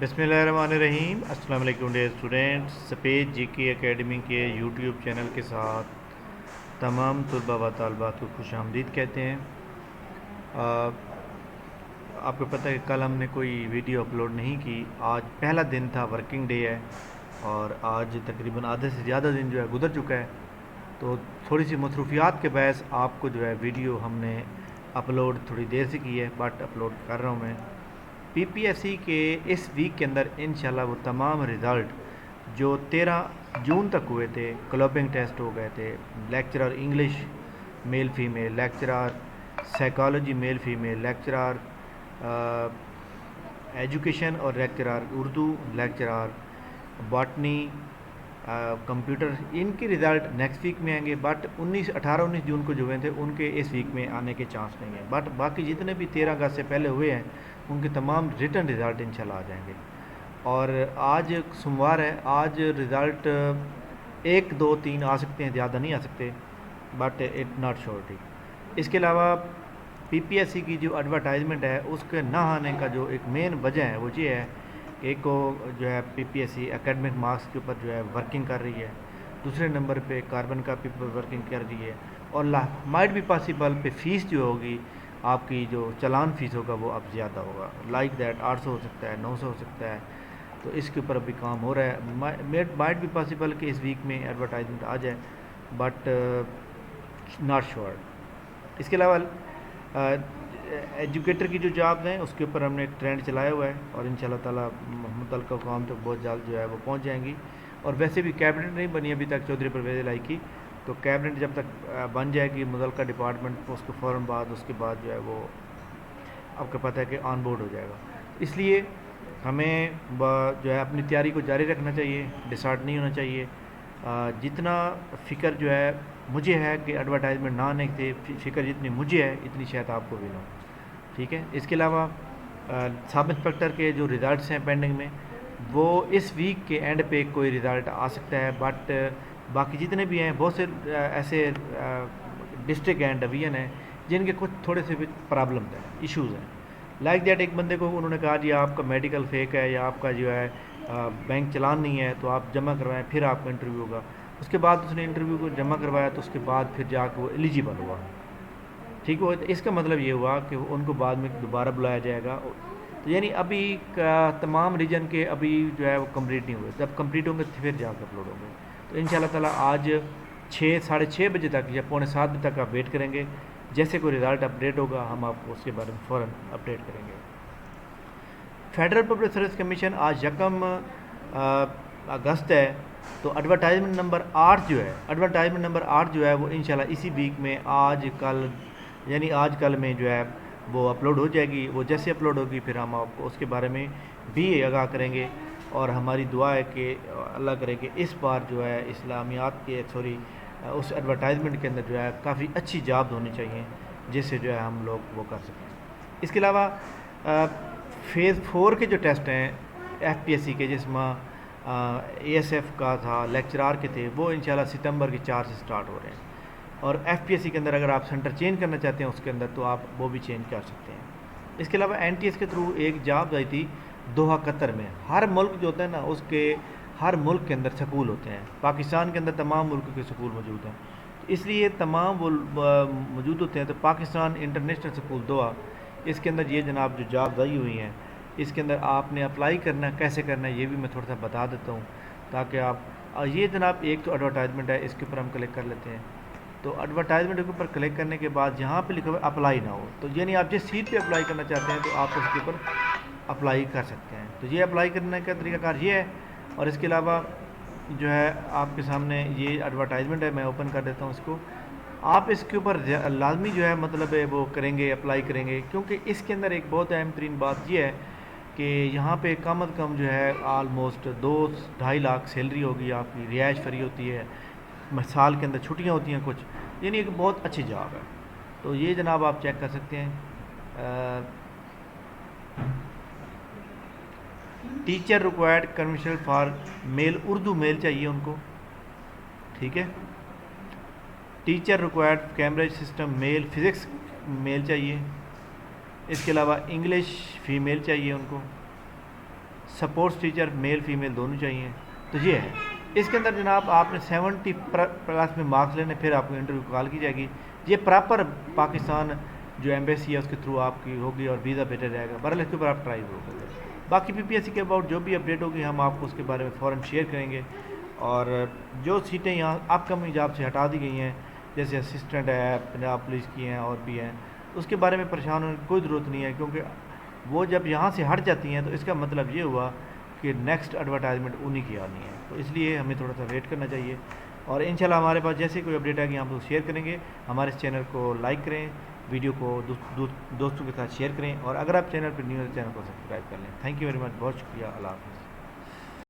बिस्मिल्लाहिर्रहमानिर्रहीम। अस्सलाम वालेकुम डियर स्टूडेंट्स। सफ़ेद जीके एकेडमी के यूट्यूब चैनल के साथ तमाम तलबा व तालबात को खुश आमदीद कहते हैं। आपको पता है कि कल हमने कोई वीडियो अपलोड नहीं की। आज पहला दिन था, वर्किंग डे है, और आज तकरीबन आधे से ज़्यादा दिन जो है गुजर चुका है। तो थोड़ी सी मसरूफियात के बहस आपको जो है वीडियो हमने अपलोड थोड़ी देर से की है, बट अपलोड कर रहा हूँ मैं। पीपीएससी के इस वीक के अंदर इंशाल्लाह वो तमाम रिज़ल्ट जो 13 जून तक हुए थे, क्लबिंग टेस्ट हो गए थे, lecturer English male female, lecturer psychology male female, lecturer education और lecturer Urdu, lecturer botany, computer, इनके रिज़ल्ट नेक्स्ट वीक में आएंगे। बट 18-19 जून को जो हुए थे उनके इस वीक में आने के चांस नहीं है। बट बाकी जितने भी 13 अगस्त से पहले हुए हैं उनके तमाम रिटर्न रिज़ल्ट इंशाल्लाह आ जाएंगे। और आज सोमवार है, आज रिज़ल्ट 1, 2, 3 आ सकते हैं, ज़्यादा नहीं आ सकते, बट इट नॉट श्योरिटी। इसके अलावा पीपीएससी की जो एडवर्टाइजमेंट है उसके ना आने का जो एक मेन वजह है वो ये है कि एक को जो है पीपीएससी एकेडमिक मार्क्स के ऊपर जो है वर्किंग कर रही है, दूसरे नंबर पे कार्बन का पेपर वर्किंग कर रही है, और माइट भी पॉसिबल पे फ़ीस जो होगी आपकी, जो चालान फ़ीस होगा वो अब ज़्यादा होगा, लाइक दैट 800 हो सकता है, 900 हो सकता है। तो इसके ऊपर अभी काम हो रहा है। माइट भी पॉसिबल कि इस वीक में एडवर्टाइजमेंट आ जाए, बट नॉट श्योर। इसके अलावा एजुकेटर की जो जॉब्स हैं उसके ऊपर हमने एक ट्रेंड चलाया हुआ है, और इंशाल्लाह ताला मुतल्लिक़ा काम तक बहुत जल्द जो है वो पहुंच जाएंगी। और वैसे भी कैबिनेट नहीं बनी अभी तक चौधरी परवेज़ इलाही की, तो कैबिनेट जब तक बन जाएगी मुतल्लिक़ा डिपार्टमेंट, उसके फ़ौरन बाद उसके बाद जो है वो आपको पता है कि ऑन बोर्ड हो जाएगा। इसलिए हमें जो है अपनी तैयारी को जारी रखना चाहिए, डिसहार्ट नहीं होना चाहिए। जितना फ़िक्र जो है मुझे है कि एडवर्टाइजमेंट ना आने से फ़िक्र जितनी मुझे है इतनी शायद आपको भी ना हो, ठीक है। इसके अलावा सब इंस्पेक्टर के जो रिज़ल्ट्स हैं पेंडिंग में, वो इस वीक के एंड पे कोई रिज़ल्ट आ सकता है। बट बाकी जितने भी हैं बहुत से ऐसे डिस्ट्रिक्ट एंड डिवीज़न हैं जिनके कुछ थोड़े से भी प्रॉब्लम हैं, इश्यूज़ हैं। लाइक दैट एक बंदे को उन्होंने कहा जी आपका मेडिकल फेक है या आपका जो है बैंक चलान नहीं है, तो आप जमा करवाएं फिर आपका इंटरव्यू होगा। उसके बाद उसने इंटरव्यू को जमा करवाया तो उसके बाद फिर जाकर वो एलिजिबल हुआ, ठीक हो। तो इसका मतलब ये हुआ कि उनको बाद में दोबारा बुलाया जाएगा। तो यानी अभी का तमाम रीजन के अभी जो है वो कंप्लीट नहीं हुए, जब कंप्लीट होंगे तो फिर जाकर अपलोड होंगे। तो इंशाल्लाह ताला आज 6, 6:30 बजे तक या 6:45 बजे तक आप वेट करेंगे। जैसे कोई रिज़ल्ट अपडेट होगा हम आपको उसके बारे में फ़ौरन अपडेट करेंगे। फेडरल पब्लिक सर्विस कमीशन आज 1 अगस्त है, तो एडवर्टाइजमेंट नंबर 8 जो है वो इंशाल्लाह इसी वीक में आज कल यानी आज कल में जो है वो अपलोड हो जाएगी। वो जैसे अपलोड होगी फिर हम आपको उसके बारे में भी आगाह करेंगे। और हमारी दुआ है कि अल्लाह करे कि इस बार जो है इस्लामियात के उस एडवर्टाइजमेंट के अंदर जो है काफ़ी अच्छी जॉब होनी चाहिए जिससे जो है हम लोग वो कर सकें। इसके अलावा फ़ेज़ 4 के जो टेस्ट हैं एफपीएससी के, जिसमें एएसएफ का था, लेक्चरार के थे, वो इंशाल्लाह सितंबर की 4 से स्टार्ट हो रहे हैं। और एफपीएससी के अंदर अगर आप सेंटर चेंज करना चाहते हैं उसके अंदर तो आप वो भी चेंज कर सकते हैं। इसके अलावा एनटीएस के थ्रू एक जॉब आई थी दोहा कतर में। हर मुल्क जो होता है ना उसके हर मुल्क के अंदर स्कूल होते हैं, पाकिस्तान के अंदर तमाम मुल्क के स्कूल मौजूद हैं, तो इसलिए तमाम वो मौजूद होते हैं। तो पाकिस्तान इंटरनेशनल स्कूल दोहा, इसके अंदर ये जनाब जो जॉब आई हुई हैं इसके अंदर आपने अप्लाई करना है, कैसे करना है ये भी मैं थोड़ा सा बता देता हूँ ताकि आप ये जनाब एक तो एडवर्टाइजमेंट है, इसके ऊपर हम क्लिक कर लेते हैं। तो एडवर्टाइजमेंट के ऊपर क्लिक करने के बाद यहाँ पे लिखा हुआ अप्लाई ना हो, तो यानी आप जिस सीट पे अप्लाई करना चाहते हैं तो आप उसके ऊपर अप्लाई कर सकते हैं। तो ये अप्लाई करने का तरीकाकार ये है। और इसके अलावा जो है आपके सामने ये एडवर्टाइजमेंट है, मैं ओपन कर देता हूँ इसको। आप इसके ऊपर लाजमी जो है मतलब है वो करेंगे, अप्लाई करेंगे, क्योंकि इसके अंदर एक बहुत अहम तरीन बात ये है कि यहाँ पे कम अज़ कम जो है आलमोस्ट 2-2.5 लाख सैलरी होगी आपकी, रिहाइश फ्री होती है, साल के अंदर छुट्टियाँ होती हैं कुछ, यानी एक बहुत अच्छी जॉब है। तो ये जनाब आप चेक कर सकते हैं। Teacher required commercial for male, Urdu male चाहिए उनको, ठीक है। Teacher required Cambridge system male, physics male चाहिए। इसके अलावा इंग्लिश फ़ीमेल चाहिए उनको, سپورٹس ٹیچر میل فیمیل دونوں چاہیے. تو یہ ہے اس کے اندر جناب آپ نے 70 پلس میں مارکس لینے, پھر آپ کو انٹرویو کال کی جائے گی. یہ پراپر پاکستان جو ایمبیسی ہے اس کے تھرو آپ کی ہوگی اور ویزا بیٹر رہے گا. بہرحال اس کے اوپر آپ ٹرائی ہوگا. باقی PPSC کے اباؤٹ جو بھی اپڈیٹ ہوگی ہم آپ کو اس کے بارے میں فوراً شیئر کریں گے. اور جو سیٹیں یہاں اپ کمنگ جاب سے ہٹا دی گئی ہیں جیسے اسسٹنٹ ہے پنجاب پولیس کی ہیں اور بھی ہیں, اس کے بارے میں پریشان ہونے کی کوئی ضرورت نہیں ہے, کیونکہ وہ جب یہاں سے ہٹ جاتی ہیں تو اس کا مطلب یہ ہوا کہ نیکسٹ ایڈورٹائزمنٹ انہیں کی آنی ہے. تو اس لیے ہمیں تھوڑا سا ویٹ کرنا چاہیے, اور انشاءاللہ ہمارے پاس جیسے کوئی اپڈیٹ آئے گی ہم لوگ شیئر کریں گے. ہمارے اس چینل کو لائک کریں, ویڈیو کو دوستوں کے ساتھ شیئر کریں, اور اگر آپ چینل پہ نیو ہے تو چینل کو سبسکرائب کر لیں. تھینک یو ویری مچ, بہت شکریہ, اللہ حافظ.